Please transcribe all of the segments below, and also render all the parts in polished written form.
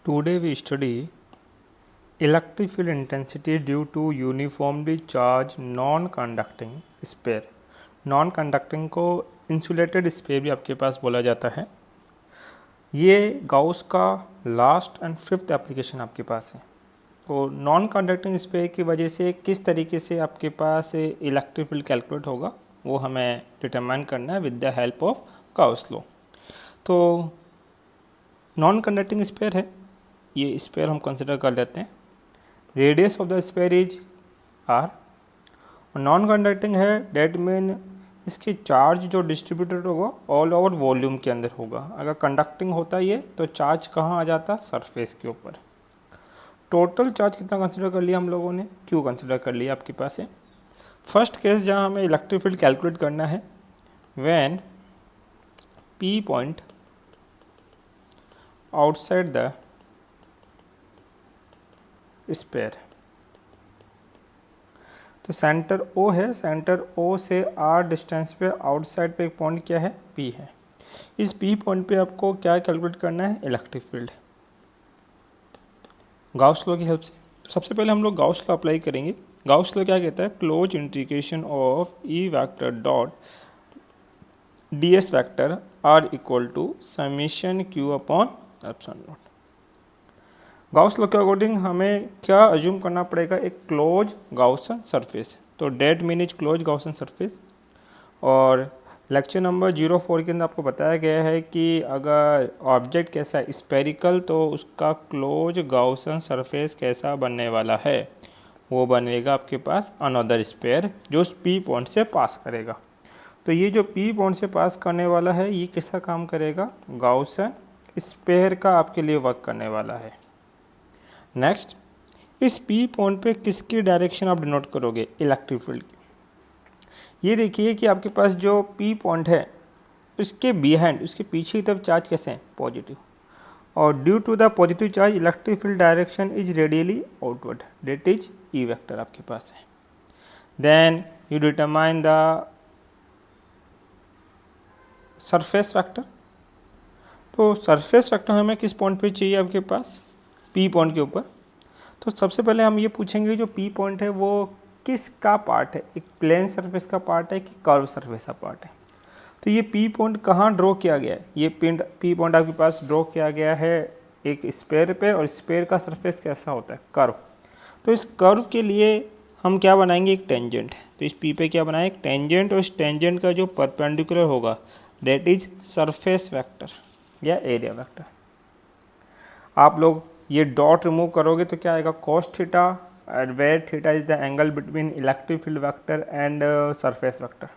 Today we study electric field intensity due to uniformly charged non-conducting sphere. Non-conducting को insulated sphere भी आपके पास बोला जाता है। ये गाउस का लास्ट एंड फिफ्थ एप्लीकेशन आपके पास है। तो नॉन कंडक्टिंग स्फीयर की वजह से किस तरीके से आपके पास इलेक्ट्रिक फील्ड कैलकुलेट होगा वो हमें डिटरमाइन करना है with the help of Gauss law. तो नॉन कंडक्टिंग स्फीयर है, ये स्फीयर हम कंसिडर कर लेते हैं। Radius of the sphere is R. Non conducting है, डेट मीन इसकी चार्ज जो डिस्ट्रीब्यूटेड होगा ऑल ओवर वॉल्यूम के अंदर होगा। अगर कंडक्टिंग होता है ये तो चार्ज कहाँ आ जाता, सरफेस के ऊपर। टोटल चार्ज कितना कंसिडर कर लिया हम लोगों ने, क्यू कंसिडर कर लिया आपके पास है। फर्स्ट केस जहाँ हमें इलेक्ट्रिक फील्ड कैलकुलेट करना है, when P point outside the sphere. तो सेंटर O है, सेंटर O से R डिस्टेंस पे आउटसाइड पे एक पॉइंट क्या है, P है। इस P पॉइंट पे आपको क्या कैलकुलेट करना है, इलेक्ट्रिक फील्ड, गाउस लॉ की हेल्प से। सबसे पहले हम लोग गाउस लॉ अप्लाई करेंगे। गाउस लॉ क्या कहता है, close integration of E vector dot ds vector r equal to summation Q upon epsilon naught. Gauss law के अकॉर्डिंग हमें क्या अज्यूम करना पड़ेगा, एक क्लोज गाउसन सरफेस। तो that mean is close Gaussian surface. और लेक्चर नंबर 04 के अंदर आपको बताया गया है कि अगर ऑब्जेक्ट कैसा है, स्पेरिकल, तो उसका क्लोज गाउसन सरफेस कैसा बनने वाला है, वो बनेगा आपके पास अनदर स्फीयर जो पी पॉइंट से पास करेगा। तो ये जो पी पॉइंट से पास करने वाला है ये किसका काम करेगा, गाउसन स्फीयर का आपके लिए वर्क करने वाला है। नेक्स्ट, इस पी पॉइंट पे किसकी डायरेक्शन आप डिनोट करोगे, इलेक्ट्रिक फील्ड की। ये देखिए कि आपके पास जो पी पॉइंट है उसके बिहाइंड, उसके पीछे की तरफ चार्ज कैसे हैं, पॉजिटिव। और due to the positive charge electric field direction is radially outward, that is E vector आपके पास है। Then you determine the surface vector. तो सरफेस वेक्टर हमें किस पॉइंट पे चाहिए, आपके पास पी पॉइंट के ऊपर। तो सबसे पहले हम ये पूछेंगे जो पी पॉइंट है वो किसका पार्ट है, एक प्लेन सरफेस का पार्ट है कि कर्व सरफेस का पार्ट है। तो ये पी पॉइंट कहाँ ड्रॉ किया गया है, ये पी पॉइंट आपके पास ड्रॉ किया गया है एक स्फीयर पे, और स्फीयर का सरफेस कैसा होता है, कर्व। तो इस कर्व के लिए हम क्या बनाएंगे, एक टेंजेंट। तो इस पी पे क्या बनाए, एक टेंजेंट, और इस टेंजेंट का जो परपेंडिकुलर होगा डेट इज सरफेस वेक्टर या एरिया वेक्टर। आप लोग ये डॉट रिमूव करोगे तो क्या आएगा, cos theta, and where theta is the angle between electric field vector and surface vector.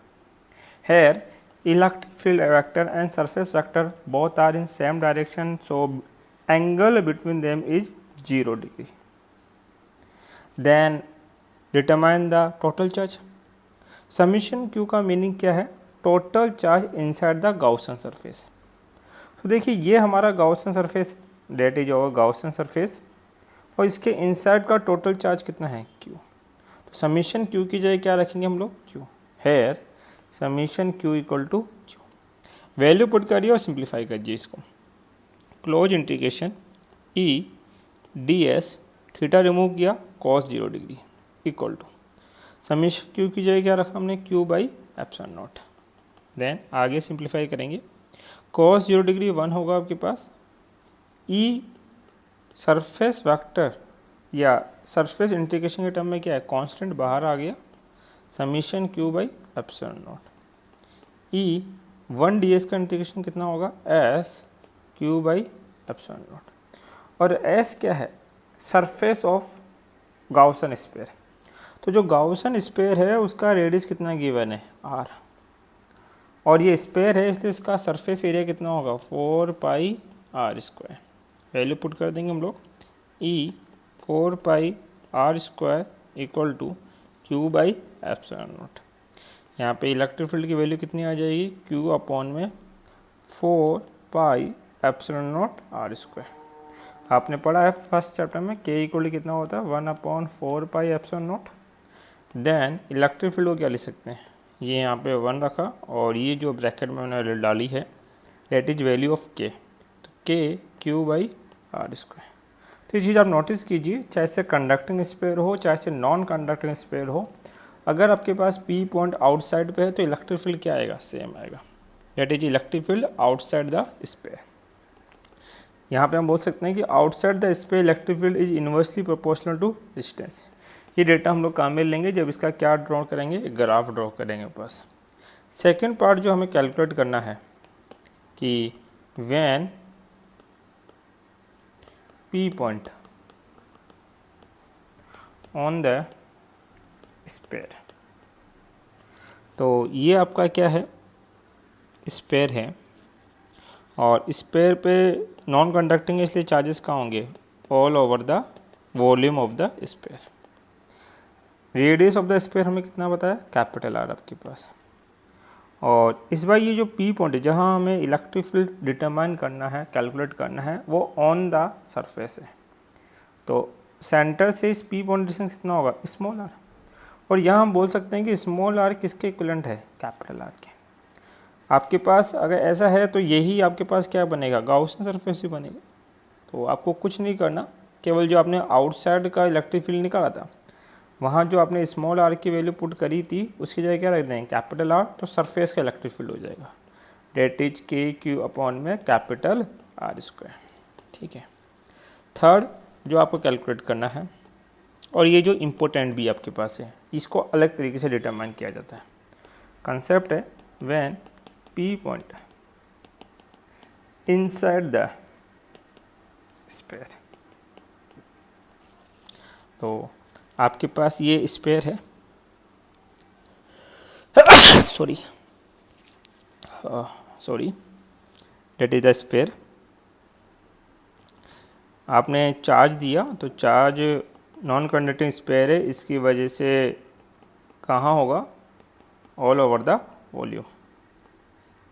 Here electric field vector and surface vector both are in same direction, so angle between them is 0 degree. Then determine the total charge. Summation Q का meaning क्या है, total charge inside the Gaussian surface. तो देखिए ये हमारा Gaussian surface, that is over Gaussian surface, और इसके inside का टोटल चार्ज कितना है, क्यू। तो समीशन क्यू की जगह क्या रखेंगे हम लोग, Q. Here summation Q equal to Q. Value put करिए और सिंप्लीफाई करिए इसको। Close integration E D S, theta remove किया, cos 0 degree equal to summation Q की जगह क्या रखा हमने, Q by epsilon naught. Then आगे सिंप्लीफाई करेंगे, कॉस 0 डिग्री 1 होगा आपके पास, ई सरफेस वेक्टर या सरफेस इंटीग्रेशन के टर्म में क्या है, कांस्टेंट बाहर आ गया, summation Q by epsilon not. E 1 ds का इंटीग्रेशन कितना होगा, S Q by epsilon not. और एस क्या है, सरफेस ऑफ गाउसन स्फीयर। तो जो गाउसन स्फीयर है उसका रेडियस कितना गिवन है, आर, और ये स्फीयर है इसलिए इसका सरफेस एरिया कितना होगा, 4 pi r square. Value put कर देंगे हम लोग, E 4 pi r square equal to Q by epsilon naught. यहाँ पे इलेक्ट्रिक फील्ड की वैल्यू कितनी आ जाएगी, क्यू अपॉन में 4 pi epsilon naught R square. आपने पढ़ा है फर्स्ट चैप्टर में के इक्वल टू कितना होता है, 1/4 pi epsilon naught. Then electric field को क्या लिख सकते हैं, ये यहाँ पे 1 रखा, और ये जो ब्रैकेट में मैंने डाली है डेट इज वैल्यू ऑफ के, तो के क्यू बाई आर स्क्वायर। तो ये चीज़ आप नोटिस कीजिए, चाहे से कंडक्टिंग स्फीयर हो चाहे से नॉन कंडक्टिंग स्फीयर हो, अगर आपके पास पी पॉइंट आउटसाइड पे है तो इलेक्ट्रिक फील्ड क्या आएगा, सेम आएगा, that is electric field outside the sphere. यहाँ पे हम बोल सकते हैं कि outside the sphere electric field is inversely proportional to distance. ये डेटा हम लोग काम में लेंगे जब इसका क्या ड्रॉ करेंगे, एक ग्राफ ड्रॉ करेंगे बस। सेकेंड पार्ट जो हमें कैलकुलेट करना है कि when P point on the sphere, तो ये आपका क्या है, स्फीयर है और स्फीयर पे नॉन कंडक्टिंग है इसलिए चार्जेस कहाँ होंगे, all over the volume of the sphere. Radius of the sphere हमें कितना बताया, कैपिटल आर आपके पास। और इस बार ये जो पी पॉइंट है जहाँ हमें इलेक्ट्रिक फील्ड डिटरमाइन करना है, कैलकुलेट करना है, वो ऑन द सरफेस है। तो सेंटर से इस पी पॉइंट डिस्टेंस कितना होगा, स्मॉल आर। और यहाँ हम बोल सकते हैं कि स्मॉल आर किसके इक्विवेलेंट है, कैपिटल आर के। आपके पास अगर ऐसा है तो यही आपके पास क्या बनेगा, गाउसियन सरफेस भी बनेगा। तो आपको कुछ नहीं करना, केवल जो आपने आउटसाइड का इलेक्ट्रिक फील्ड निकाला था वहाँ जो आपने स्मॉल आर की वैल्यू पुट करी थी उसकी जगह क्या रख दें, कैपिटल आर, तो सरफेस का इलेक्ट्रिक फील्ड हो जाएगा, डेट इज के क्यू अपॉन में कैपिटल आर स्क्वायर। ठीक है। थर्ड जो आपको कैलकुलेट करना है, और ये जो इम्पोर्टेंट भी आपके पास है, इसको अलग तरीके से डिटरमाइन किया जाता है। कंसेप्ट है when P point inside the sphere, तो आपके पास ये स्फीयर है sorry that is the sphere. आपने चार्ज दिया तो चार्ज नॉन कंडक्टिंग स्फीयर है, इसकी वजह से कहाँ होगा, ऑल ओवर द वॉल्यूम।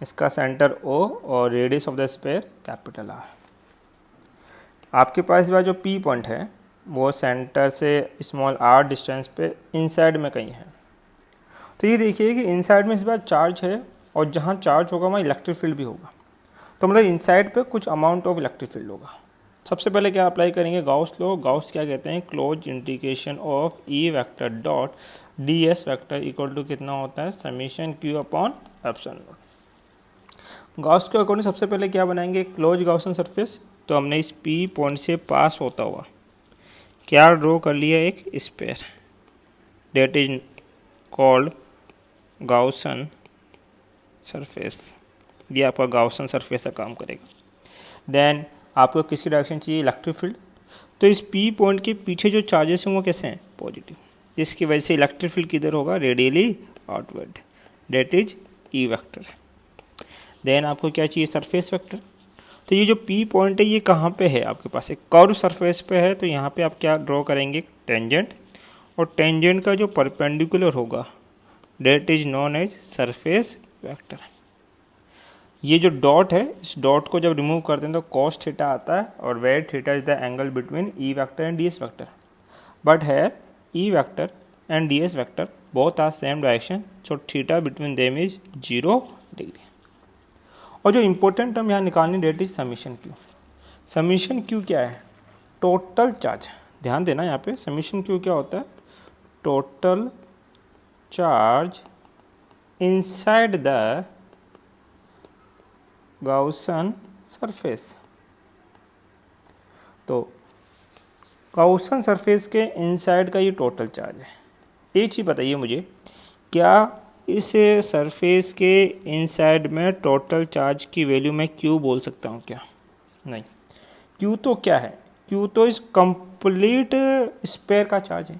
इसका सेंटर O और radius of the sphere capital R. आपके पास बार जो P पॉइंट है वो सेंटर से स्मॉल r डिस्टेंस पे इनसाइड में कहीं है। तो ये देखिए कि इनसाइड में इस बार चार्ज है और जहाँ चार्ज होगा वहाँ इलेक्ट्रिक फील्ड भी होगा। तो मतलब इनसाइड पे कुछ अमाउंट ऑफ इलेक्ट्रिक फील्ड होगा। सबसे पहले क्या अप्लाई करेंगे, गॉस लॉ। गॉस क्या कहते हैं, close integration of E vector dot D S vector equal to कितना होता है, summation Q upon epsilon naught. Gauss के अकॉर्डिंग सबसे पहले क्या बनाएंगे, क्लोज गॉसियन सरफेस। तो हमने इस पी पॉइंट से पास होता हुआ क्या ड्रॉ कर लिया, एक sphere, that is called Gaussian surface. ये आपका गॉसियन सरफेस का काम करेगा। देन आपको किसकी डायरेक्शन चाहिए, इलेक्ट्रिक फील्ड। तो इस पी पॉइंट के पीछे जो चार्जेस हैं वो कैसे हैं, पॉजिटिव। इसकी वजह से इलेक्ट्रिक फील्ड किधर होगा, radially outward, that is E vector. Then आपको क्या चाहिए, सरफेस वेक्टर। तो ये जो पी पॉइंट है ये कहाँ पे है, आपके पास एक कर्व सरफेस पे है। तो यहाँ पे आप क्या ड्रॉ करेंगे, टेंजेंट। और टेंजेंट का जो परपेंडिकुलर होगा that is known as surface vector. ये जो डॉट है, इस डॉट को जब रिमूव करते हैं तो कॉस थीटा आता है, और where theta is the angle between E vector and D S vector. But है E vector and D S vector both are same direction, so theta between them is 0 degree. और जो important term यहाँ निकालनी, that is summation Q. Summation Q क्या है, total charge. ध्यान देना यहाँ पे, समीशन क्यू क्या होता है, total charge inside the Gaussian surface. तो गॉसियन सरफेस के इनसाइड का ये टोटल चार्ज है। एक चीज़ बताइए मुझे, क्या इस सरफेस के इनसाइड में टोटल चार्ज की वैल्यू मैं क्यू बोल सकता हूँ क्या, नहीं। क्यू तो क्या है, क्यू तो इस कंप्लीट स्फीयर का चार्ज है।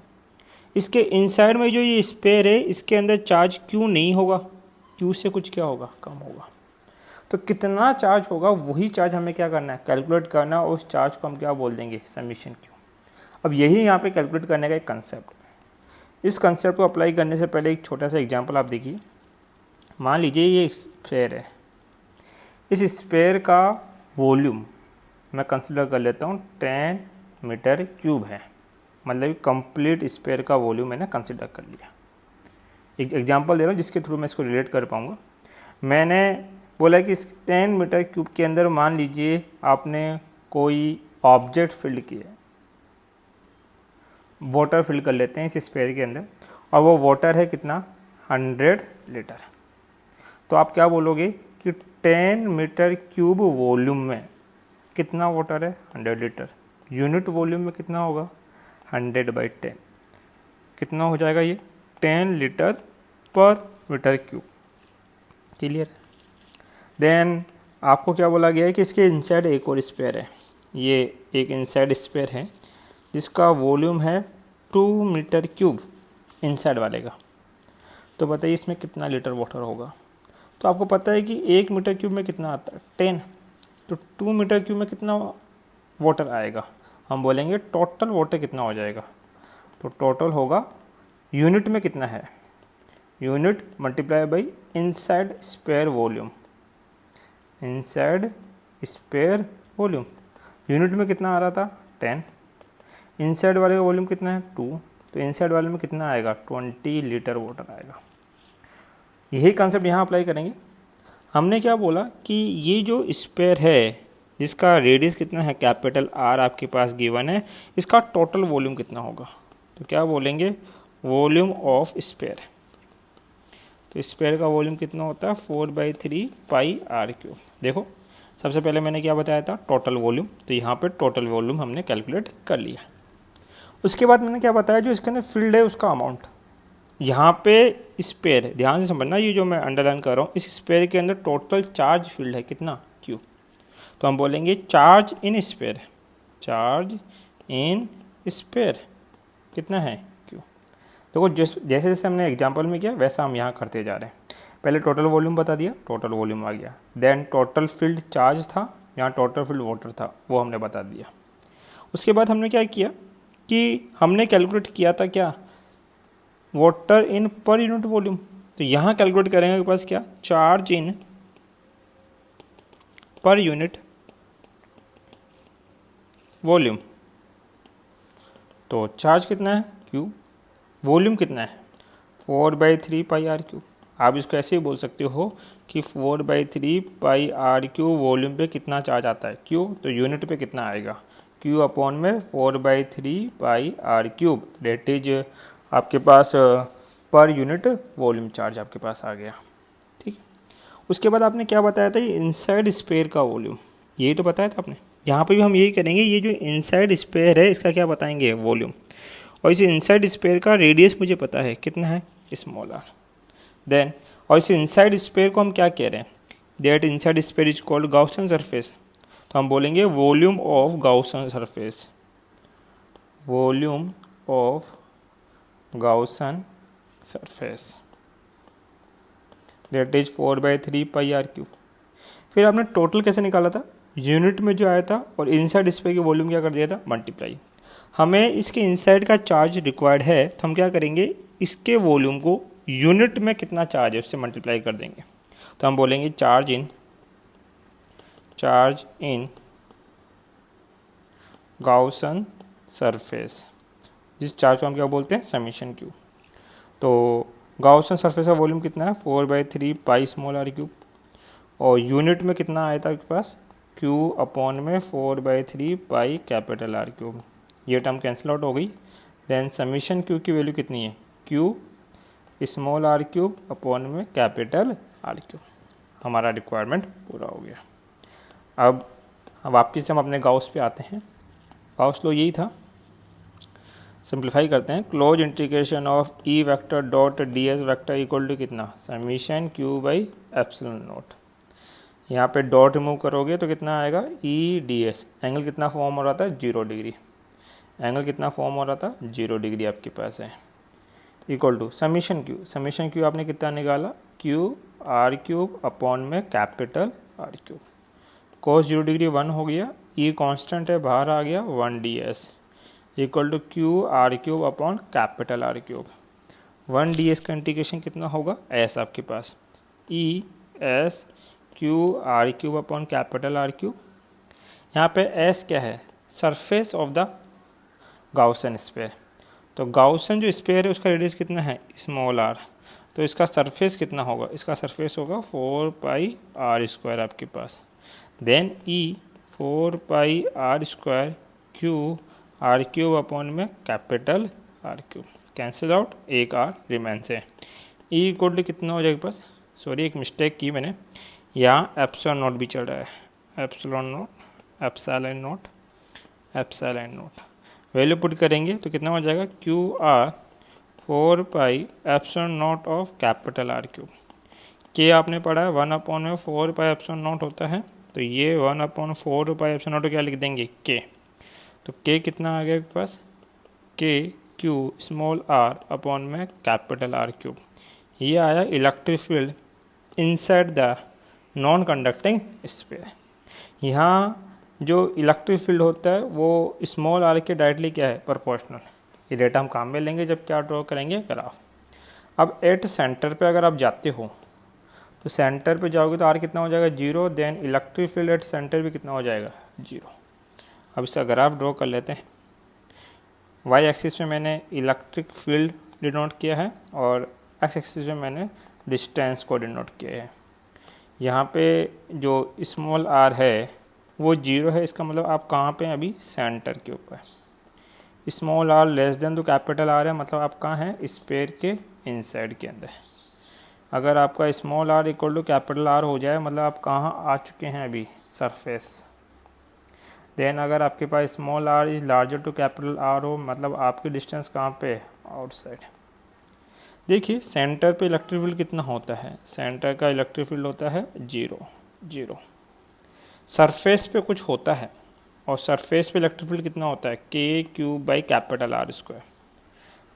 इसके इनसाइड में जो ये स्फीयर है इसके अंदर चार्ज क्यू नहीं होगा, क्यू से कुछ क्या होगा, कम होगा। तो कितना चार्ज होगा वही चार्ज हमें क्या करना है, कैलकुलेट करना। और उस चार्ज को हम क्या बोल देंगे, समीशन क्यू। अब यही यहाँ पे कैलकुलेट करने का एक कंसेप्ट। इस कंसेप्ट को अप्लाई करने से पहले एक छोटा सा एग्जांपल आप देखिए। मान लीजिए ये स्फीयर है, इस स्फीयर का वॉल्यूम मैं कंसिडर कर लेता हूँ 10 मीटर क्यूब है। मतलब कंप्लीट स्फीयर का वॉल्यूम मैंने कंसिडर कर लिया। एक एग्जांपल दे रहा हूँ जिसके थ्रू मैं इसको रिलेट कर पाऊँगा। मैंने बोला कि इस 10 मीटर क्यूब के अंदर मान लीजिए आपने कोई ऑब्जेक्ट फील्ड किया है। वाटर फिल कर लेते हैं इस स्पेयर के अंदर, और वो वाटर है कितना 100 लीटर। तो आप क्या बोलोगे कि 10 मीटर क्यूब वॉल्यूम में कितना वाटर है 100 लीटर, यूनिट वॉल्यूम में कितना होगा 100/10, कितना हो जाएगा ये 10 लीटर पर मीटर क्यूब। क्लियर। देन आपको क्या बोला गया है कि इसके इनसाइड एक और स्पेयर है, ये एक इनसाइड स्पेयर है जिसका वॉल्यूम है 2 मीटर क्यूब इनसाइड वाले का। तो बताइए इसमें कितना लीटर वाटर होगा। तो आपको पता है कि 1 मीटर क्यूब में कितना आता है 10, तो 2 मीटर क्यूब में कितना वाटर आएगा, हम बोलेंगे टोटल वाटर कितना हो जाएगा। तो टोटल होगा यूनिट में कितना है, unit multiply by inside sphere volume, inside sphere volume. Unit में कितना आ रहा था 10, इनसाइड वाले का वॉल्यूम कितना है 2, तो इनसाइड वाले में कितना आएगा 20 लीटर वाटर आएगा। यही कॉन्सेप्ट यहाँ अप्लाई करेंगे। हमने क्या बोला कि ये जो स्पेयर है जिसका रेडियस कितना है कैपिटल आर आपके पास गिवन है, इसका टोटल वॉल्यूम कितना होगा। तो क्या बोलेंगे वॉल्यूम ऑफ स्पेयर। तो स्पेयर का वॉल्यूम कितना होता है 4/3 पाई आर क्यूब। देखो सबसे पहले मैंने क्या बताया था टोटल वॉल्यूम, तो यहाँ पे टोटल वॉल्यूम हमने कैलकुलेट कर लिया। उसके बाद मैंने क्या बताया जो इसके अंदर फील्ड है उसका अमाउंट। यहाँ पे स्पेयर, ध्यान से समझना, ये जो मैं अंडरलाइन कर रहा हूँ इस स्पेयर के अंदर टोटल चार्ज फील्ड है कितना क्यू। तो हम बोलेंगे charge in sphere, charge in sphere कितना है क्यू। देखो जैसे जैसे हमने एग्जांपल में किया वैसा हम यहाँ करते जा रहे हैं। पहले टोटल वॉल्यूम बता दिया, टोटल वॉल्यूम आ गया, देन टोटल फील्ड चार्ज था, यहाँ टोटल फील्ड वाटर था वो हमने बता दिया। उसके बाद हमने क्या किया कि हमने कैलकुलेट किया था क्या water in per unit volume. तो यहाँ कैलकुलेट करेंगे आपके पास क्या charge in per unit volume. तो चार्ज कितना है क्यू, वॉल्यूम कितना है 4/3 पाई आर क्यू। आप इसको ऐसे ही बोल सकते हो कि 4/3 पाई आर क्यू वॉल्यूम पे कितना चार्ज आता है क्यू, तो यूनिट पे कितना आएगा क्यू अपॉन में 4/3 pi r cube, that is आपके पास पर यूनिट वॉल्यूम चार्ज आपके पास आ गया। ठीक। उसके बाद आपने क्या बताया था इनसाइड स्पेयर का वॉल्यूम, यही तो बताया था आपने। यहाँ पे भी हम यही करेंगे, ये जो इनसाइड स्पेयर है इसका क्या बताएंगे वॉल्यूम, और इस इनसाइड स्पेयर का रेडियस मुझे पता है कितना है स्मॉल आर। देन और इस इनसाइड स्पेयर को हम क्या कह रहे हैं that inside sphere is called Gaussian surface. तो हम बोलेंगे volume of Gaussian surface, volume of Gaussian surface that is 4/3 pi r cube. फिर आपने टोटल कैसे निकाला था, यूनिट में जो आया था और इनसाइड स्पेयर की वॉल्यूम क्या कर दिया था मल्टीप्लाई। हमें इसके इनसाइड का चार्ज रिक्वायर्ड है तो हम क्या करेंगे इसके वॉल्यूम को यूनिट में कितना चार्ज है उससे मल्टीप्लाई कर देंगे। तो हम बोलेंगे चार्ज इन गाउसन सरफेस, जिस चार्ज को हम क्या बोलते हैं समीशन क्यू। तो गाउसन सरफेस का वॉल्यूम कितना है 4/3 पाई स्मॉल आर क्यूब, और यूनिट में कितना आया था आपके पास क्यू अपॉन में 4/3 पाई कैपिटल आर क्यूब। ये टर्म कैंसिल आउट हो गई। देन समीशन क्यू की वैल्यू कितनी है Q small R cube upon में कैपिटल आर क्यूब। हमारा रिक्वायरमेंट पूरा हो गया। अब वापस हम अपने गाउस पे आते हैं। गाउस लो यही था, सिंप्लीफाई करते हैं। Close integration of E vector dot D S vector equal to कितना summation Q by epsilon naught. यहाँ पे डॉट रिमूव करोगे तो कितना आएगा ई डी एस। एंगल कितना फॉर्म हो रहा था 0 डिग्री, एंगल कितना फॉर्म हो रहा था 0 डिग्री आपके पास है, equal to summation Q. Summation Q आपने कितना निकाला क्यू आर क्यूब अपॉन में capital R cube. Cos 0 degree 1 हो गया, ई कांस्टेंट है बाहर आ गया 1 D S equal to Q are cube upon capital R cube. 1 D S का इंटीग्रेशन कितना होगा एस आपके पास E S Q are cube upon capital R cube. यहाँ पे एस क्या है surface of the Gaussian sphere. तो गाउसन जो स्फीयर है उसका रेडियस कितना है स्मॉल आर, तो इसका सरफेस कितना होगा, इसका सरफेस होगा 4 पाई आर स्क्वायर आपके पास। Then E 4 pi r square Q are cube upon में capital R cube, cancel out, एक आर रिमेंस है। ई इक्वल टू कितना हो जाएगा बस, सॉरी एक मिस्टेक की मैंने, यहाँ एप्सिलॉन नॉट भी चल रहा है, epsilon not, epsilon not, epsilon not, value put करेंगे तो कितना हो जाएगा, Q R 4 pi epsilon naught of capital R cube. के आपने पढ़ा है 1 अपॉन में 4 पाई एप्सिलॉन नॉट होता है, तो ये 1 अपॉन 4 पाई एप्सिलॉन नॉट क्या लिख देंगे, के। तो के कितना आ गया पास, के क्यू स्मॉल आर अपॉन में कैपिटल आर क्यूब। ये आया electric field inside the non conducting sphere. यहाँ जो इलेक्ट्रिक फील्ड होता है वो स्मॉल आर के डायरेक्टली क्या है, प्रोपोर्शनल। ये डेटा हम काम में लेंगे जब क्या ड्रॉ करेंगे, ग्राफ। अब एट सेंटर पे अगर आप जाते हो तो सेंटर पे जाओगे तो आर कितना हो जाएगा, 0, then electric field at centre भी कितना हो जाएगा, 0। अब इसका ग्राफ ड्रॉ कर लेते हैं। वाई एक्सिस में मैंने इलेक्ट्रिक फील्ड डिनोट किया है और एक्स एक्सिस में मैंने डिस्टेंस को डिनोट किया है। यहाँ पे जो स्मॉल आर है वो 0 है, इसका मतलब आप कहाँ पे हैं अभी, सेंटर के ऊपर। स्मॉल आर लेस देन तो कैपिटल आर है, मतलब आप कहाँ हैं, स्फीयर के इनसाइड के अंदर। अगर आपका small R equal to capital R हो जाए मतलब आप कहाँ आ चुके हैं अभी, सरफेस। देन अगर आपके पास small r is larger to capital R हो मतलब आपकी डिस्टेंस कहाँ पे, आउटसाइड। देखिए सेंटर पे इलेक्ट्रिक फील्ड कितना होता है, सेंटर का इलेक्ट्रिक फील्ड होता है 0, 0। सरफेस पे कुछ होता है और सरफेस पे इलेक्ट्रिक फील्ड कितना होता है, K cube by capital R square.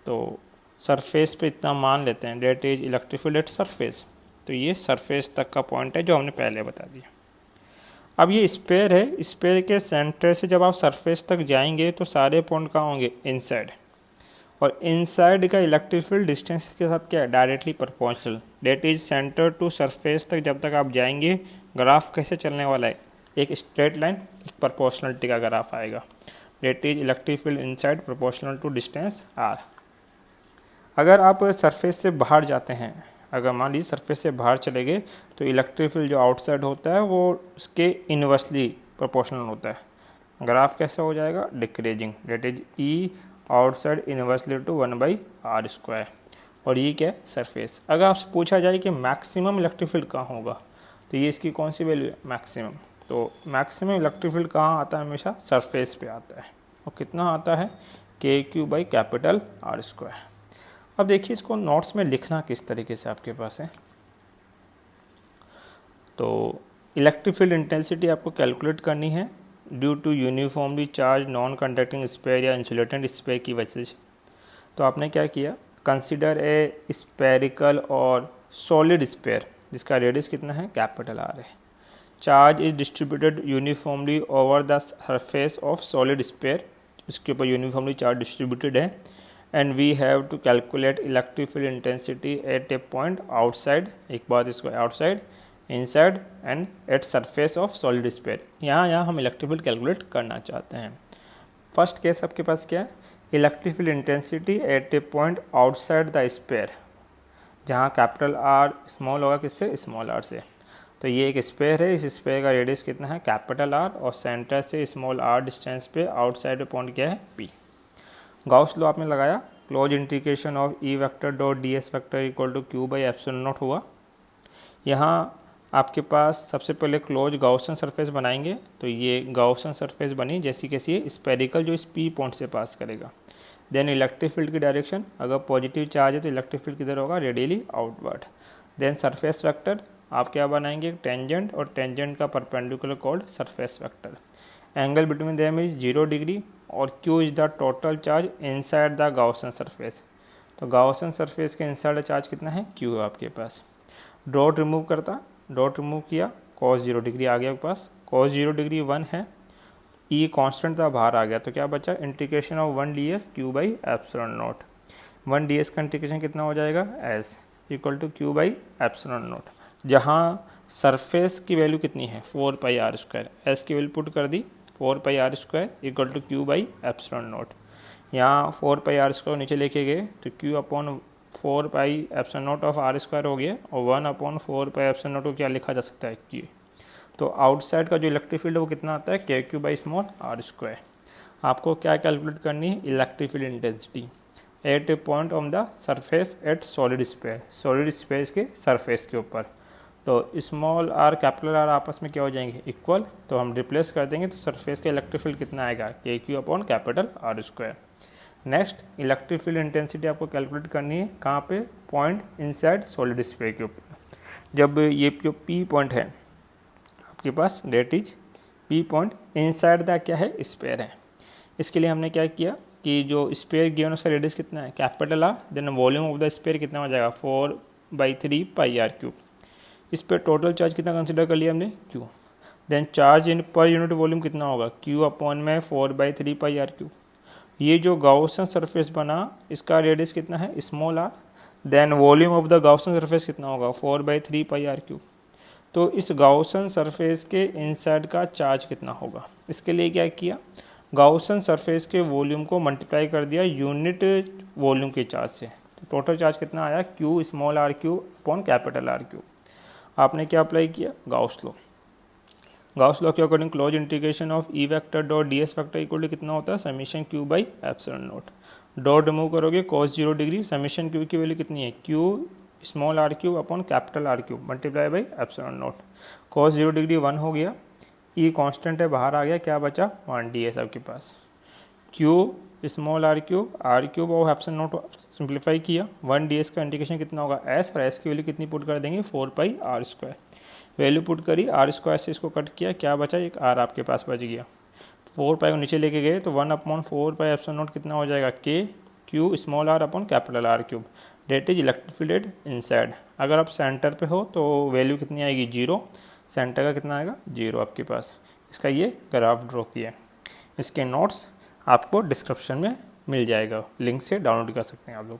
तो सरफेस पे इतना मान लेते हैं, that is electric field at surface. तो ये सरफेस तक का पॉइंट है जो हमने पहले बता दिया। अब ये स्फीयर है, स्फीयर के सेंटर से जब आप सरफेस तक जाएंगे तो सारे पॉइंट कहाँ होंगे, इनसाइड। और इनसाइड का इलेक्ट्रिक फील्ड डिस्टेंस के साथ क्या है, directly proportional. That is centre to surface तक जब तक आप जाएंगे ग्राफ कैसे चलने वाला है, एक स्ट्रेट लाइन, एक प्रोपोर्शनलिटी का ग्राफ आएगा। That is electric field inside proportional to distance R. अगर आप सरफेस से बाहर जाते हैं, अगर मान लीजिए सरफेस से बाहर चले गए तो इलेक्ट्रिक फील्ड जो आउटसाइड होता है वो उसके इनवर्सली प्रोपोर्शनल होता है। ग्राफ कैसे हो जाएगा, decreasing. That is E outside inversely to 1/r square. और ये क्या है, सरफेस। अगर आपसे पूछा जाए कि मैक्सिमम इलेक्ट्रिक फील्ड कहाँ होगा तो ये इसकी कौन सी वैल्यू है, मैक्सिमम। तो मैक्सिमम इलेक्ट्रिक फील्ड कहाँ आता है, हमेशा सरफेस पे आता है। और कितना आता है, K Q by capital R square. अब देखिए इसको नोट्स में लिखना किस तरीके से आपके पास है। तो इलेक्ट्रिक फील्ड इंटेंसिटी आपको कैलकुलेट करनी है due to uniformly charge non conducting sphere या इंसुलेटेड स्फीयर की वजह से। तो आपने क्या किया, कंसीडर ए स्फेरिकल और सॉलिड स्फीयर जिसका रेडियस कितना है, कैपिटल आर है। Charge is distributed uniformly over the surface of solid sphere, इसके ऊपर यूनिफॉर्मली चार्ज डिस्ट्रीब्यूटेड है। And we have to calculate electric field intensity at a point outside, एक बात इसको outside, inside and at surface of solid sphere. यहाँ हम electric field calculate करना चाहते हैं। फर्स्ट केस आपके पास क्या है, electric field intensity at a point outside the sphere, जहाँ कैपिटल आर स्मॉल होगा किससे, स्मॉल आर से। तो ये एक स्फीयर है, इस स्फीयर का रेडियस कितना है, कैपिटल आर, और सेंटर से स्मॉल आर डिस्टेंस पे आउटसाइड पॉइंट क्या है, पी। गाउस लॉ आपने लगाया, close integration of E vector dot D S vector equal to Q by epsilon naught हुआ। यहाँ आपके पास सबसे पहले क्लोज गाउसन सरफेस बनाएंगे, तो ये गाउसन सरफेस बनी जैसी कैसी है, स्पेरिकल, जो इस पी पॉइंट से पास करेगा। देन इलेक्ट्रिक फील्ड की डायरेक्शन, अगर पॉजिटिव चार्ज है तो इलेक्ट्रिक फील्ड किधर होगा, radially outward. Then surface vector आप क्या बनाएंगे, टेंजेंट, और टेंजेंट का perpendicular called surface vector. Angle between them is 0 degree, और Q is the total charge inside the Gaussian surface. तो गाउसन सरफेस के इनसाइड चार्ज कितना है, Q है आपके पास। डॉट रिमूव करता, डॉट रिमूव किया, cos 0 डिग्री आ गया आपके पास, cos 0 डिग्री 1 है, E कांस्टेंट था बाहर आ गया, तो क्या बचा, integration of 1 ds Q by epsilon naught. 1 ds का इंटीग्रेशन कितना हो जाएगा, S equal to Q by epsilon naught, जहाँ सरफेस की वैल्यू कितनी है, 4 पाई आर स्क्वायर, S की वैल्यू पुट कर दी 4 pi r square equal to Q by epsilon naught. यहाँ 4 पाई आर स्क्वायर नीचे लेके गए तो Q upon 4 pi epsilon naught of R square हो गया, और 1 अपॉन 4 पाई एप्सिलॉन नॉट को क्या लिखा जा सकता है, Q। तो आउटसाइड का जो इलेक्ट्रिक फील्ड है वो कितना आता है, K Q by small R square. आपको क्या कैलकुलेट करनी है, electric field intensity at a point on the surface at solid space के सरफेस के ऊपर। तो स्मॉल आर कैपिटल आर आपस में क्या हो जाएंगे, इक्वल, तो हम रिप्लेस कर देंगे तो सरफेस का इलेक्ट्रिक फील्ड कितना आएगा, के Q upon capital R square. Next electric field intensity आपको कैलकुलेट करनी है कहाँ पे, पॉइंट इनसाइड सॉलिड स्फीयर के ऊपर। जब ये जो पी पॉइंट है आपके पास, that is P point inside the क्या है, स्फीयर है। इसके लिए हमने क्या किया कि जो स्फीयर गिवन उसका रेडियस कितना है, capital R, then volume of the sphere कितना हो जाएगा, 4/3 पाई आर क्यूब। इस पर टोटल चार्ज कितना कंसिडर कर लिया हमने, Q. Then charge in per unit volume कितना होगा, क्यू अपॉन में 4/3 पाई आर क्यूब। ये जो गाउसन सरफेस बना इसका रेडियस कितना है, small r, then volume of the Gaussian surface कितना होगा, 4/3 पाई आर क्यूब। तो इस गाउसन सरफेस के इनसाइड का चार्ज कितना होगा, इसके लिए क्या किया, गाउसन सरफेस के वॉल्यूम को मल्टीप्लाई कर दिया यूनिट वॉल्यूम के चार्ज से। तो टोटल चार्ज कितना आया, Q small R cube upon capital R cube. आपने क्या अप्लाई किया, गाउस लॉ के according close integration of E vector dot D S vector equal to कितना होता है, summation Q by epsilon naught. Dot remove करोगे cos 0 डिग्री, समीशन क्यू की value कितनी है, Q small R cube upon capital R cube multiply by epsilon naught. cos 0 degree 1 हो गया, ई constant है बाहर आ गया, क्या बचा 1 डी एस आपके पास। क्यू स्मॉल आर क्यूब और एप्सिलॉन नॉट सिंप्लीफाई किया, 1 डी एस का इंटीग्रेशन कितना होगा, एस, और एस की वैल्यू कितनी पुट कर देंगे, 4 pi r square. Value put करी, आर स्क्वायर से इसको कट किया, क्या बचा, एक आर आपके पास बच गया। 4 पाई को नीचे लेके गए तो 1/4 पाई एप्सिलॉन नॉट कितना हो जाएगा, K Q small R upon capital R cube, that is electric field inside. अगर आप सेंटर पे हो तो वैल्यू कितनी आएगी, 0, सेंटर का कितना आएगा, 0 आपके पास। इसका ये ग्राफ ड्रॉ किया। इसके नोट्स आपको डिस्क्रिप्शन में मिल जाएगा, लिंक से डाउनलोड कर सकते हैं आप लोग।